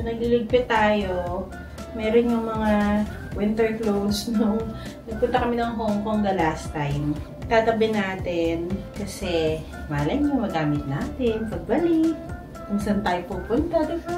So, nagliligpit tayo. Meron yung mga winter clothes nung nagpunta kami ng Hong Kong the last time. Tatabi natin kasi malay nyo magamit natin pagbalik. Kung saan tayo pupunta, diba?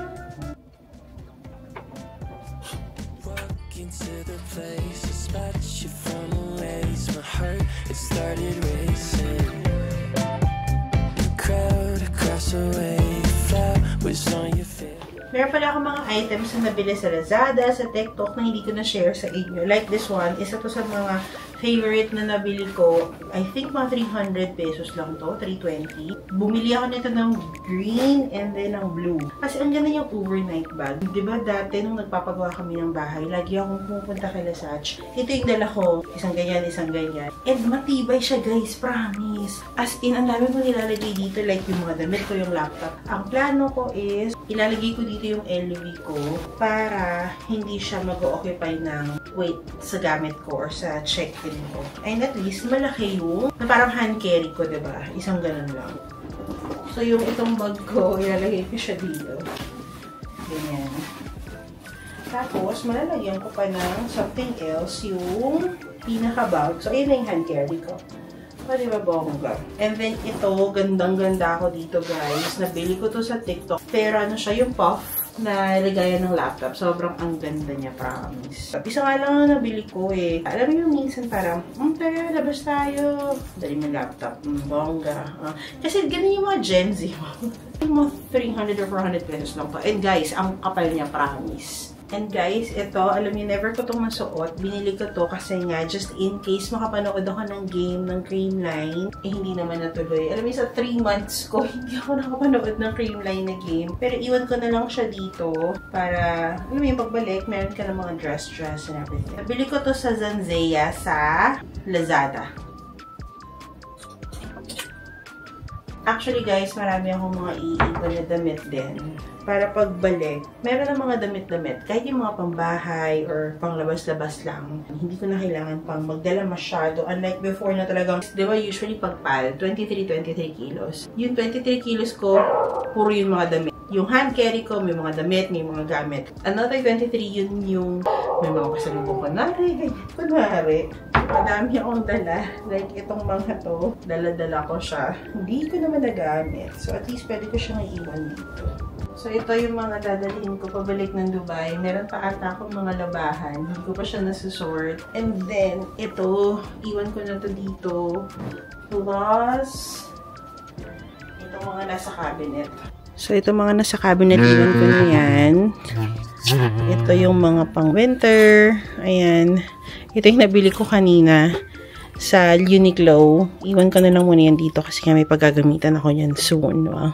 Meron pala akong mga items na nabili sa Lazada, sa TikTok na hindi ko na-share sa inyo. Like this one, isa to sa mga favorite na nabili ko. I think mga 300 pesos lang to, 320. Bumili ako nito ng green and then ng blue. Kasi ang ganda yung overnight bag. Diba dati nung nagpapagawa kami ng bahay, lagi akong pupunta kay Lasach. Ito yung dala ko, isang ganyan, isang ganyan. And matibay siya guys, promise. As in, ang dami ko nilalagay dito, like yung mga damit ko, yung laptop. Ang plano ko is, ilalagay ko dito yung LV ko para hindi siya mag-occupy ng weight sa gamit ko or sa check-in ko. And at least, malaki yung parang hand carry ko, diba? Isang ganun lang. So, yung itong bag ko, ilalagay ko siya dito. Ganyan. Tapos, malalagyan ko pa ng something else, yung pinaka-bag. So, ayun na yung hand carry ko. O, diba, bongga? And then, ito, gandang-ganda ako dito, guys. Nabili ko to sa TikTok. Pero, ano siya, yung puff na lagayan ng laptop. Sobrang ang ganda niya, promise. Isa nga lang ang nabili ko eh. Alam mo yung minsan parang, tara, labas tayo. Dali mo laptop. Bongga. Kasi ganun yung mga Gen Z. Mga 300 or 400 pesos lang to. And guys, ang kapal niya, promise. And guys, ito, alam niyo, never ko itong masuot. Binili ko to kasi nga, just in case makapanood ako ng game ng Creamline, eh hindi naman natuloy. Alam niyo, sa 3 months ko, hindi ako nakapanood ng Creamline na game. Pero iwan ko na lang siya dito para, alam mo yung pagbalik, meron ka ng mga dress and everything. Nabili ko to sa Zanzea sa Lazada. Actually guys, marami akong mga iiwan na damit din. Para pagbalik, meron ng mga damit-damit. Kahit yung mga pambahay or panglabas-labas lang. Hindi ko na kailangan pang magdala masyado. Unlike before na talagang, di ba usually pagpal, 23 kilos. Yung 23 kilos ko, puro yung mga damit. Yung hand carry ko, may mga damit, may mga gamit. Another 23, yun yung may mga pasalubong kunwari. Madami akong dala. Like, itong mga to, dala-dala ko siya. Hindi ko naman nagamit. So, at least pwede ko siyang iiwan dito. So, ito yung mga dadalhin ko pabalik ng Dubai. Meron pa ata akong mga labahan. Hindi ko pa siya nasusort. And then, ito, iwan ko na to dito. Plus, itong mga nasa cabinet. So, itong mga nasa cabinet, iwan ko na yan. Ito yung mga pang winter. Ayan. Ito yung nabili ko kanina sa Uniqlo. Iwan ko na lang muna yan dito kasi may paggagamitan ako yan soon. Wow.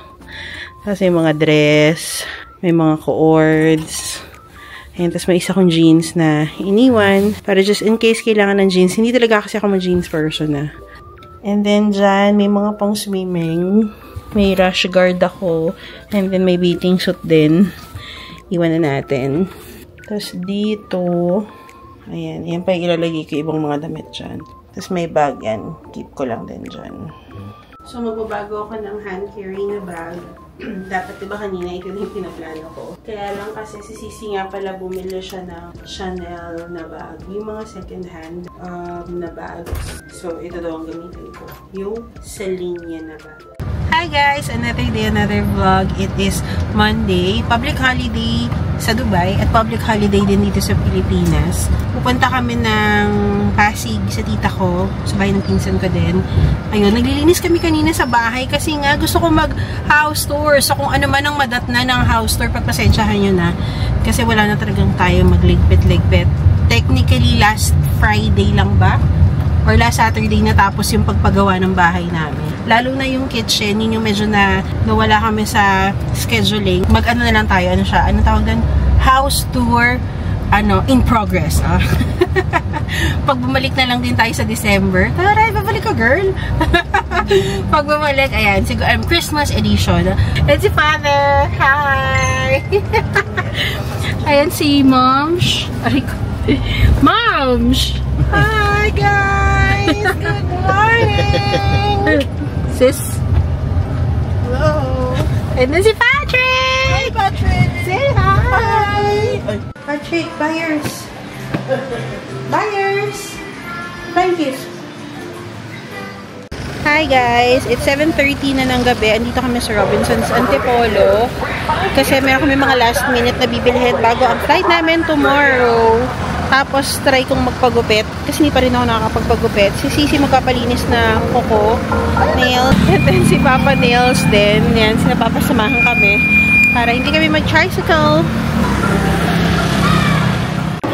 Kasi mga dress, may mga cords. Ayan, tapos may isa kong jeans na iniwan. Para just in case kailangan ng jeans. Hindi talaga kasi ako mag-jeans person na. And then dyan, may mga pang swimming. May rash guard ako. And then may bathing suit din. Iwan na natin. Tapos dito, ayan, yan pa yung ilalagay ko ibang mga damit dyan. Tapos may bag yan. Keep ko lang din dyan. So, magbabago ako ng hand carry na bag. Dapat diba kanina ito na yung pinaplano ko. Kaya lang kasi si Sisi nga pala bumili siya ng Chanel na bag. Yung mga second hand na bag. So, ito daw ang gamitin ko. Yung Celine na bag. Hi guys! Another day, another vlog. It is Monday. Public holiday sa Dubai at public holiday din dito sa Pilipinas. Pupunta kami ng Pasig sa tita ko. Sa bahay ng pinsan ko din. Ayun, naglilinis kami kanina sa bahay kasi nga gusto ko mag-house tour. So kung ano man ang madatna ng house tour, pagpasensyahan nyo na. Kasi wala na talagang tayo magligpit-ligpit. Technically, last Friday lang ba? Or last Saturday na tapos yung pagpagawa ng bahay namin. Lalo na yung kitchen, yun yung medyo na nawala kami sa scheduling. Mag-ano na lang tayo, ano siya, ano tawag doon? House tour, in progress. Pag bumalik na lang din tayo sa December, taray, babalik ka girl. Pag bumalik, ayan, siguro, Christmas edition. And si Father, hi! Ayan si Moms. Moms! Hi guys! Good morning! Sis? Hello! And then si Patrick! Hi Patrick! Say hi! Patrick, buyers! Buyers! Thank you. Hi guys! It's 7:30 na ng gabi. Andito kami sa Robinsons Antipolo. Kasi meron kami mga last minute na bibilhin bago ang flight namin tomorrow. Tapos try kong magpagupit. Kasi hindi pa rin ako nakakapagpagupit. Si Sisi magpapalinis na kuko. Nails. And then si Papa Nails din. Yan, sinapapasamahan kami. Para hindi kami mag-tricycle.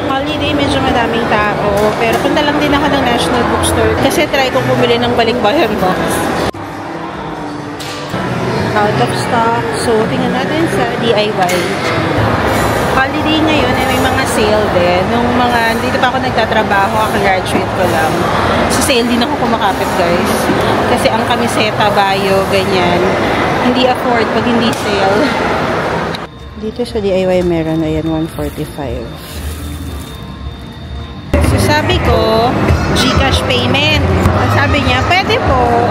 Holiday, medyo madaming tao. Pero punta lang din ako ng National Bookstore. Kasi try kong bumili ng balikbayan box. Out of stock. So, tingnan natin sa DIY. Holiday ngayon ay may mga sale din. Nung mga, dito pa ako nagtatrabaho, graduate ko lang. Sa sale din ako kumakapit guys. Kasi ang kamiseta, bayo, ganyan. Hindi afford pag hindi sale. Dito sa DIY meron, ayan, 145. So sabi ko, GCash payment. Sabi niya, pwede po.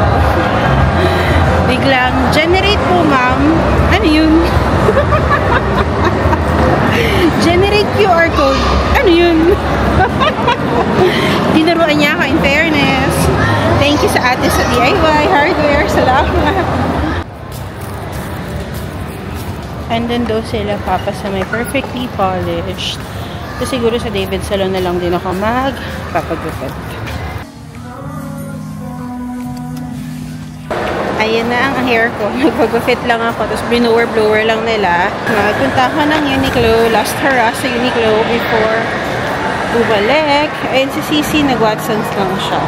Biglang, generate po ma'am. Ano yun? Generate QR code. Ano yun? Dinaruan niya ako in fairness. Thank you sa ate sa DIY hardware. Salamat. And then daw sila papa sa may perfectly polished. So siguro sa David Salon na lang din ako magpapagupit. Ayan na ang hair ko. Nagpagupit lang ako. Tapos blower lang nila. Nagpunta ako ng Uniqlo. Last harass sa Uniqlo before bumalik. And si Sisi, nag-Watsons lang siya.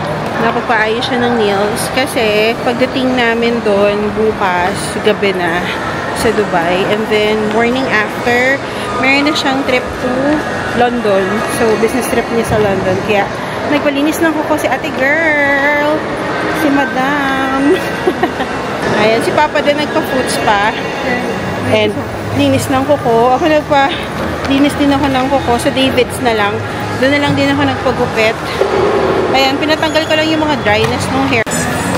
Napagpaayos siya ng nails. Kasi pagdating namin doon, bukas, gabi na sa Dubai. And then, morning after, meron na siyang trip to London. So, business trip niya sa London. Kaya, nagpalinis ng kuko si ate girl. Si madam. Ayan, si papa din nagpa-food spa. And, linis ng kuko. Ako linis din ako ng kuko. Sa David's na lang. Doon na lang din ako nagpagupit. Ayan, pinatanggal ko lang yung mga dryness ng hair.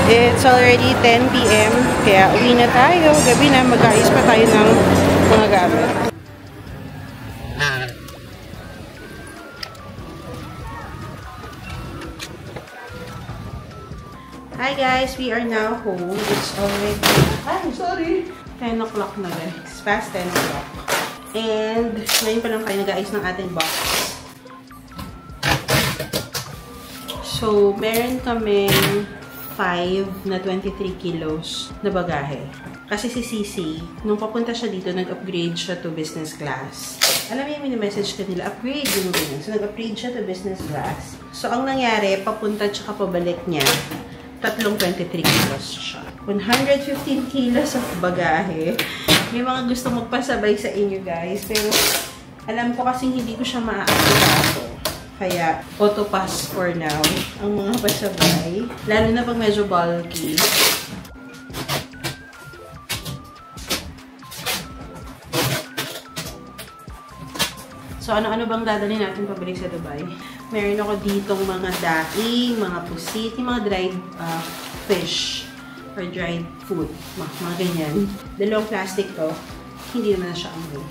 It's already 10 PM. Kaya, uwi na tayo. Gabi na, mag-aayos pa tayo ng mga gamit. Hi guys, we are now home. It's already, sorry, 10 o'clock na guys. Past 10 o'clock. And, ngayon pa lang tayo nag-aayos ng ating box. So, meron kaming 5 na 23 kilos na bagahe. Kasi si Sisi, nung papunta siya dito, nag-upgrade siya to business class. Alam mo yung mini-message ka nila, upgrade yung ganyan. So, nag-upgrade siya to business class. So, ang nangyari, papunta tsaka pabalik niya, tatlong 23 kilos siya. 115 kilos of bagahe. May mga gusto magpasabay sa inyo guys. Pero alam ko kasing hindi ko siya maaasikaso. Kaya auto pass for now ang mga pasabay. Lalo na pag medyo bulky. So ano-ano bang dadalhin natin pabalik sa Dubai? Meron ako ditong mga daing, mga pusit, yung mga dried fish or dried food. Mga ganyan. Dalawang plastic to. Hindi naman na siya amoy.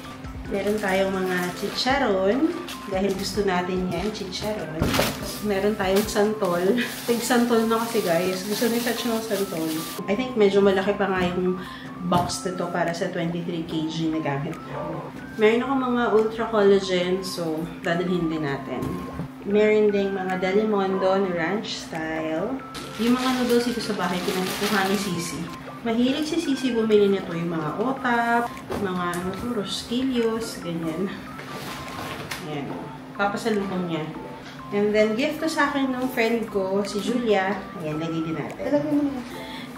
Meron tayong mga chicharon. Dahil gusto natin yan, chicharon. Meron tayong santol. Tig-santol na kasi guys. Gusto ni Touch ng santol. I think medyo malaki pa nga yung box nito para sa 23 kg na gamit. Meron ako mga ultra collagen. So, dadalhin din natin. Meron ding mga Delimondo na ranch style. Yung mga noodles dito sa bahay, pinagkuha ni Sisi. Mahilig si Sisi bumili nito yung mga otap, mga rosquillos, ganyan. Ayan. Papasalubong niya. And then, gift to sa akin ng friend ko, si Julia. Ayan, lagay din natin.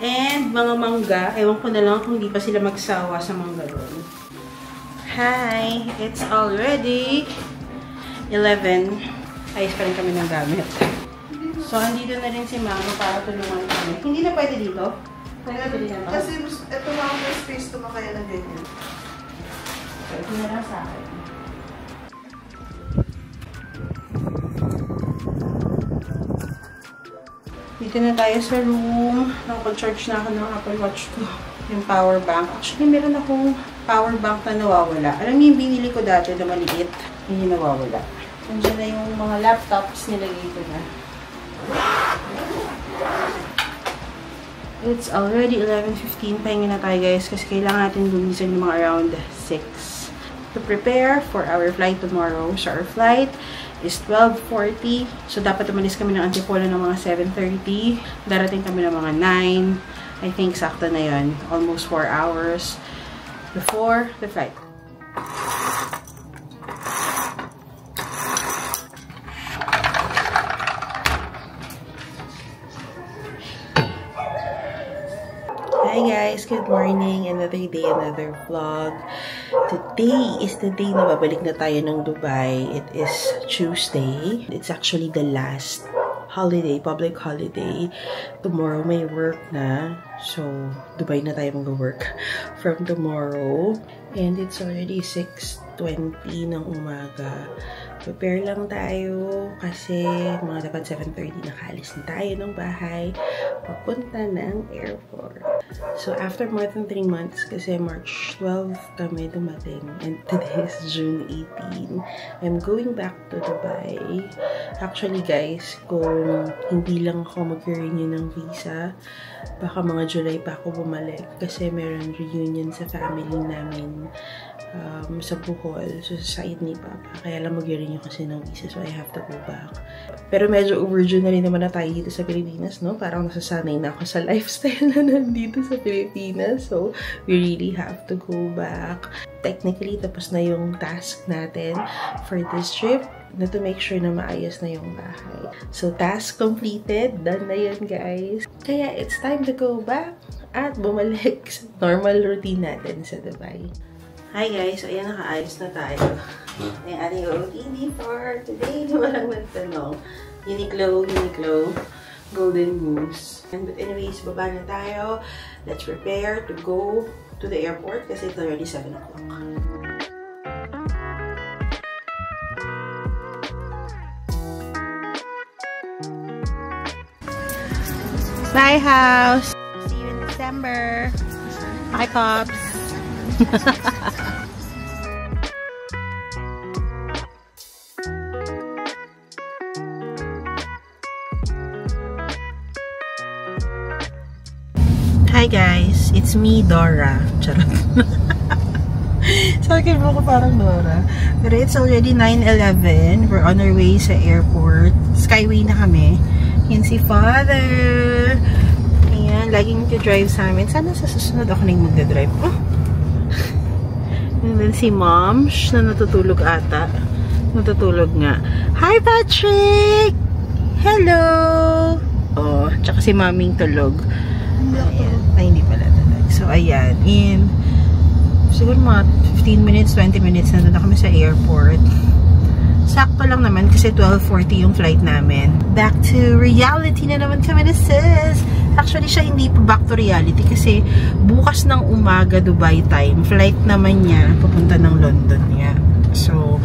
And mga mangga. Ewan ko na lang kung hindi pa sila magsawa sa mangga doon. Hi! It's already 11. Ayos pa rin kami ng gamit. So, andito na rin si Mama para tulungan kami. Hindi na pwede dito? Pwede na ba? Kasi ito mga may space tumakaya na ganyan. So, ito na lang sa akin. Dito na tayo sa room. Nakapag-charge na ako ng Apple Watch ko. Yung power bank. Actually, meron akong power bank na nawawala. Alam niyo yung binili ko dati na maliit, hindi nawawala. Nandiyan na yung mga laptops, nilagay ko na. It's already 11:15. Pahinga na tayo guys kasi kailangan natin gumising yung mga around 6. To prepare for our flight tomorrow. So our flight is 12:40. So dapat umalis kami ng Antipolo ng mga 7:30. Darating kami ng mga 9. I think sakto na yun. Almost 4 hours before the flight. Hi guys! Good morning! Another day, another vlog. Today is the day na babalik na tayo ng Dubai. It is Tuesday. It's actually the last holiday, public holiday. Tomorrow may work na. So, Dubai na tayo mag-work from tomorrow. And it's already 6:20 ng umaga. Prepare lang tayo kasi mga dapat 7:30 nakaalis na tayo ng bahay papunta ng airport. So, after more than 3 months, kasi March 12 kami dumating and today is June 18, I'm going back to Dubai. Actually guys, kung hindi lang ako mag-renew ng visa, baka mga July pa ako bumalik kasi meron reunion sa family namin sa Bohol, so sa side ni Papa. Kaya lang mag-renew kasi ng visa, so I have to go back. Pero medyo overdue na rin naman na tayo dito sa Pilipinas, no? Parang nasasanay na ako sa lifestyle na nandito sa Pilipinas, so we really have to go back. Technically, tapos na yung task natin for this trip na to make sure na maayos na yung bahay. So, task completed. Done na yun, guys. Kaya, it's time to go back at bumalik sa normal routine natin sa Dubai. Hi guys! So, ayan, nakaayos na tayo. Yung ating OOTD for today. Walang nagtanong. Uniqlo, Golden Goose. But anyways, baba na tayo. Let's prepare to go to the airport kasi it's already 7 o'clock. Bye, house! See you in December! Bye, Pops! Hi guys, it's me, Dora. Charot. Sa akin mo ko parang Dora. Pero it's already 9:11. We're on our way sa airport. Skyway na kami. Yan si Father. Ayan, laging nag-drive sa amin. Sana sa susunod ako na yung magdadrive. Oh. And then si Mom, na natutulog ata. Natutulog nga. Hi Patrick! Hello! Oh, tsaka si Maming tulog. Ayan. Ay, hindi pala talaga. So, ayan. In siguro mga 15 minutes, 20 minutes na kami sa airport. Sakto lang naman kasi 12:40 yung flight namin. Back to reality na naman kami na sis. Actually, siya hindi pa back to reality kasi bukas ng umaga Dubai time. Flight naman niya papunta ng London niya. So,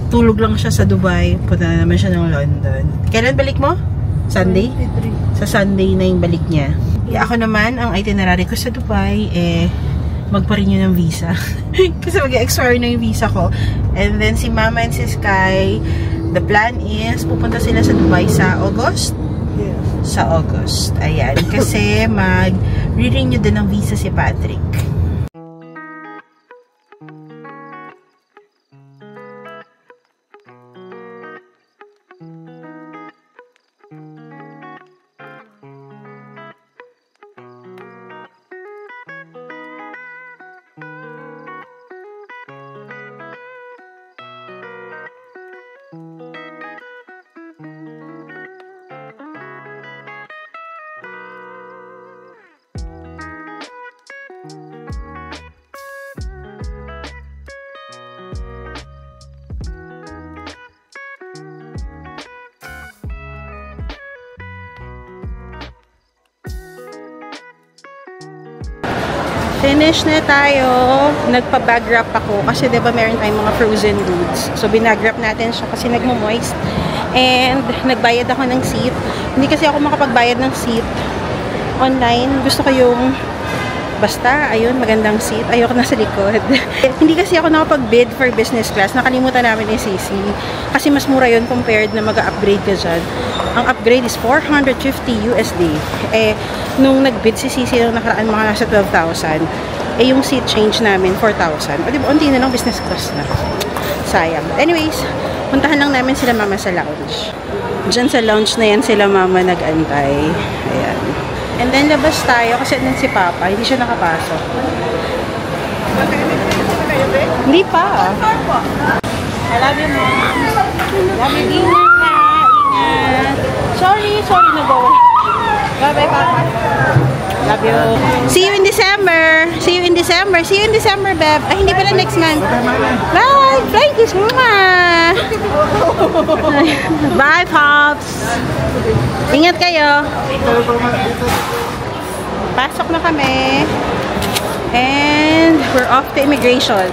tulog lang siya sa Dubai. Punta na naman siya ng London. Kailan balik mo? Sunday? Sa Sunday na yung balik niya. Ako naman, ang itinerary ko sa Dubai, magpa-renew ng visa. Kasi mag-expire na yung visa ko. And then, si Mama and si Sky, the plan is, pupunta sila sa Dubai sa August? Yeah. Sa August. Ayan. Kasi mag-renew din ng visa si Patrick. Finish na tayo. Nagpa-bag wrap ako kasi 'di ba meron tayong mga frozen goods. So binag wrap natin siya kasi nagmo-moist. And nagbayad ako ng seat. Hindi kasi ako makapagbayad ng seat online. Gusto ko yung Basta, ayun, magandang seat. Ayoko na sa likod. Hindi kasi ako nakapag-bid for business class. Nakalimutan namin ni Sisi. Kasi mas mura yun compared na mag-upgrade ka dyan. Ang upgrade is 450 USD. Nung nag-bid si Sisi nung nakaraan mga nasa 12,000, yung seat change namin 4,000. O diba, unti na lang business class na. Sayang. Anyways, puntahan lang namin sila mama sa lounge. Diyan sa lounge na yan sila mama nag-antay. Ayan. And then labas tayo kasi nandun si Papa. Hindi siya nakapasok. Hindi pa. I love you, Mom. Love you, ingat na. Ingat. Sorry nag-go. Bye-bye, Papa. Love you. See you in December. See you in December. See you in December, Beb. Ay, hindi pala next month. Bye. Flying kiss, Mama. Bye, Pops. Ingat kayo. Pasok na kami. And we're off to immigration.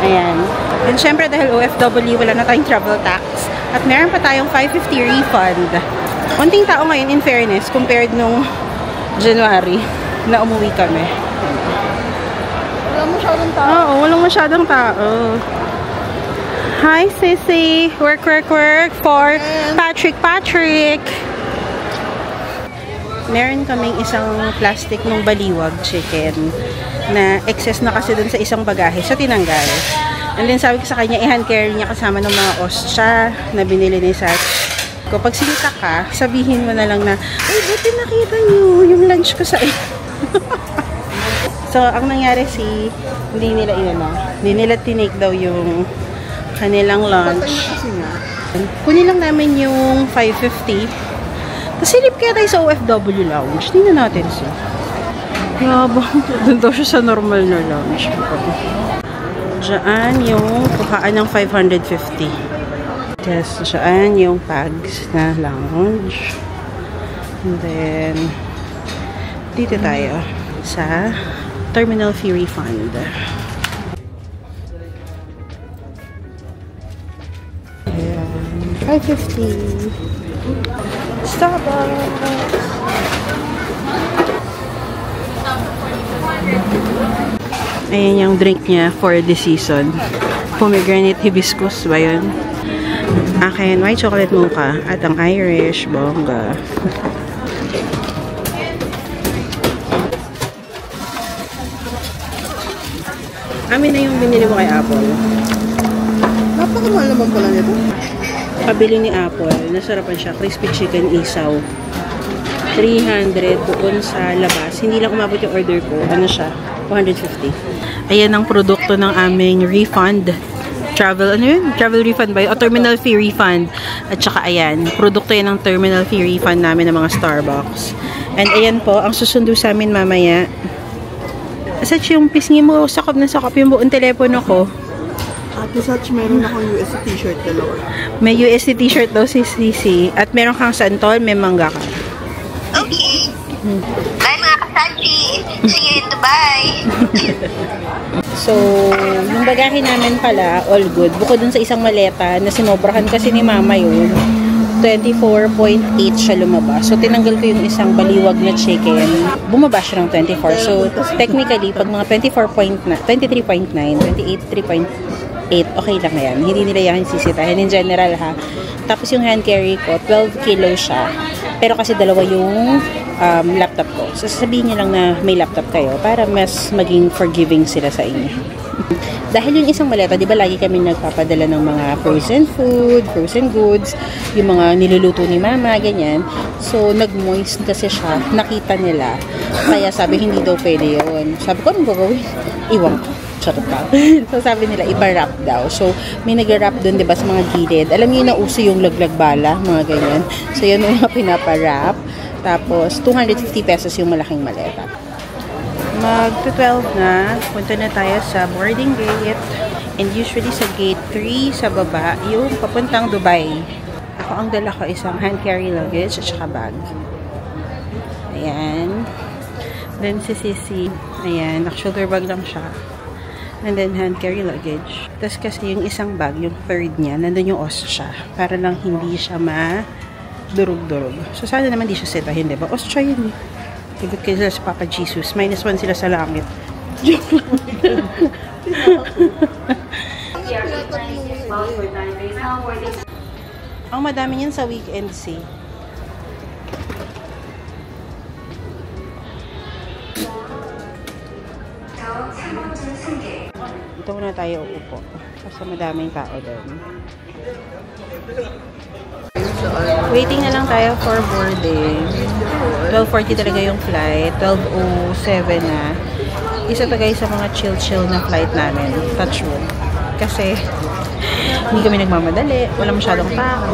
Ayan. And syempre dahil OFW, wala na tayong travel tax. At meron pa tayong 550 refund. Konting tao ngayon, in fairness, compared nung January na umuwi kami. Wala masyadong tao. Oo, walang masyadong tao. Hi, Sissy. Work for Patrick. Meron kaming isang plastic ng baliwag chicken na excess na kasi dun sa isang bagahe. So, tinanggal. And then, sabi ko sa kanya, i-hand carry niya kasama ng mga ostya na binili ni Sat. Kapag sinita ka, sabihin mo na lang na, ay, buti nakita niyo yung lunch ko sa So, ang nangyari hindi nila tinake daw yung kanilang lunch. Kunin lang namin yung 550. Silip kaya tayo sa OFW lounge. Tingnan natin siya. Yabang. Doon daw siya sa normal na lounge. Diyan yung kuhaan ng 550. Yes, diyan yung Pags na lounge. And then, dito tayo sa terminal fee refund. Ayan. 550. Starbucks. Ayan yung drink niya for this season. Pomegranate hibiscus ba yun? Akin, white chocolate mocha. At ang Irish, bongga. Amin na yung binili mo kay Apple. Napakamahal naman pala nito. Pabili ni Apple, nasarapan siya, crispy chicken isaw. 300 doon sa labas. Hindi lang umabot yung order ko. Ano siya? 250. Ayan ang produkto ng aming refund. Travel refund ba yun? O terminal fee refund. At saka ayan, produkto yan ng terminal fee refund namin ng mga Starbucks. And ayan po, ang susundo sa amin mamaya. Asat yung pisngi mo, sakop na sakop yung buong telepono ko. Ate Sach, meron akong USD t-shirt dalawa. May USD t-shirt daw si Sisi. At meron kang santol, may mangga ka. Okay. Bye mga kasachi. See you in Dubai. So, yung bagahe namin pala, all good. Bukod dun sa isang maleta na sinobrahan kasi ni Mama yun, 24.8 siya lumabas. So, tinanggal ko yung isang baliwag na chicken. Bumaba siya ng 24. So, technically, pag mga 23.9, 3.8, okay lang na yan. Hindi nila yan sisitahin in general ha. Tapos yung hand carry ko, 12 kilo siya. Pero kasi dalawa yung laptop ko. So, sasabihin niyo lang na may laptop kayo para mas maging forgiving sila sa inyo. Dahil yung isang maleta, di ba lagi kami nagpapadala ng mga frozen food, frozen goods, yung mga niluluto ni Mama, ganyan. So, nag-moist kasi siya. Nakita nila. Kaya sabi, hindi daw pwede yun. Sabi ko, anong gagawin? Iwan ko. Charot pa. So, sabi nila, iba-wrap daw. So, may nag-wrap dun, di ba, sa mga gilid. Alam niyo na uso yung laglag bala, mga ganyan. So, yun yung pinapa-wrap. Tapos, 250 pesos yung malaking maleta. Mag-12 na. Punta na tayo sa boarding gate. And usually, sa gate 3, sa baba, yung papuntang Dubai. Ako, ang dala ko isang hand carry luggage at saka bag. Ayan. Then, si Sisi, ayan, shoulder bag lang siya. And then, hand carry luggage. Tapos kasi yung isang bag, yung third niya, nandun yung ostya. Para lang hindi siya ma-durug-durug. So, sana naman di siya sitahin, diba? Ostya yun eh. Ikot kayo sila sa Papa Jesus. -1 sila sa langit. Ang madami niyan sa weekends eh. Dito muna tayo uupo. Kasi madaming tao doon. Waiting na lang tayo for boarding. 12:40 talaga yung flight. 12:07 na. Isa to guys sa mga chill-chill na flight namin. Touch wood. Kasi hindi kami nagmamadali. Wala masyadong tao.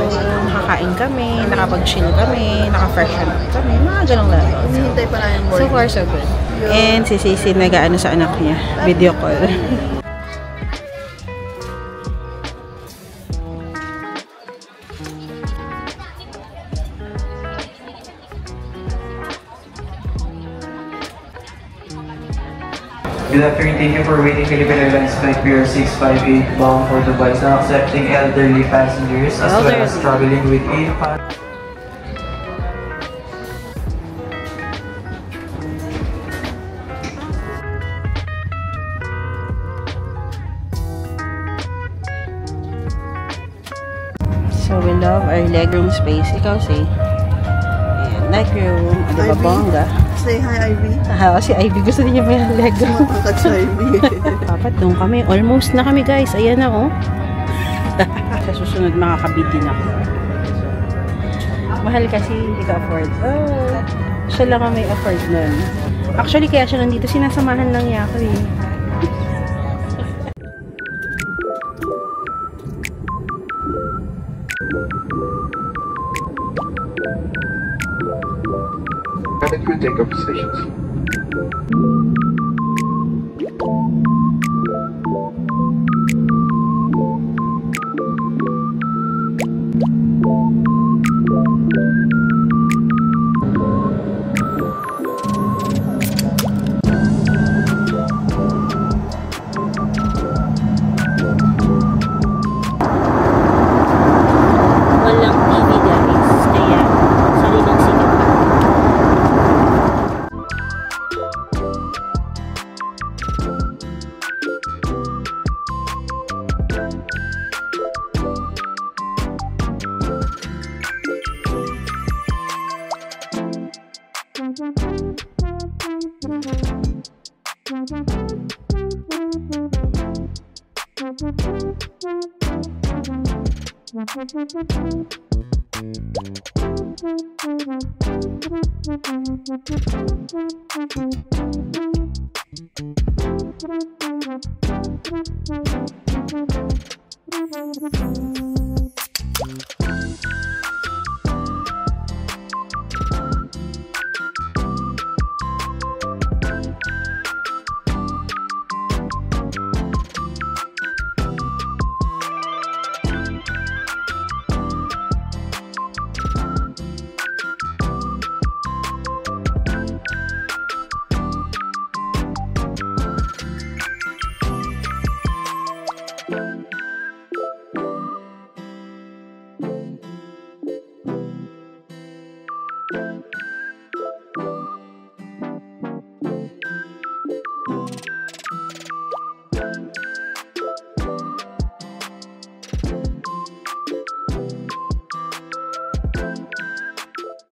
Nakakain kami. Nakapag-chill kami. Naka-freshen up kami. Mga ganong lalo. Hinihintay pa namin boarding. So far, so good. And si Sisi nag-ano sa anak niya. Video call. Good afternoon, thank you for waiting. Philippine Airlines Flight PR658 bound for Dubai. Now accepting elderly passengers as well as traveling with infant. So we love our legroom space. Ikaw si legroom. Ano ba, Ivy. bongga? Say hi, Ivy. Si Ivy gusto niya may legroom. Angkat sa Ivy. Dapat doon kami. Almost na kami guys. Ayan na oh. Sa susunod makakabid din ako. Mahal kasi hindi ka afford. Oh, siya lang ang may afford nun. Actually kaya siya nandito. Sinasamahan lang niya ako eh. Cabin crew take off stations. Walang TV guys. Kaya sariling sikat lang.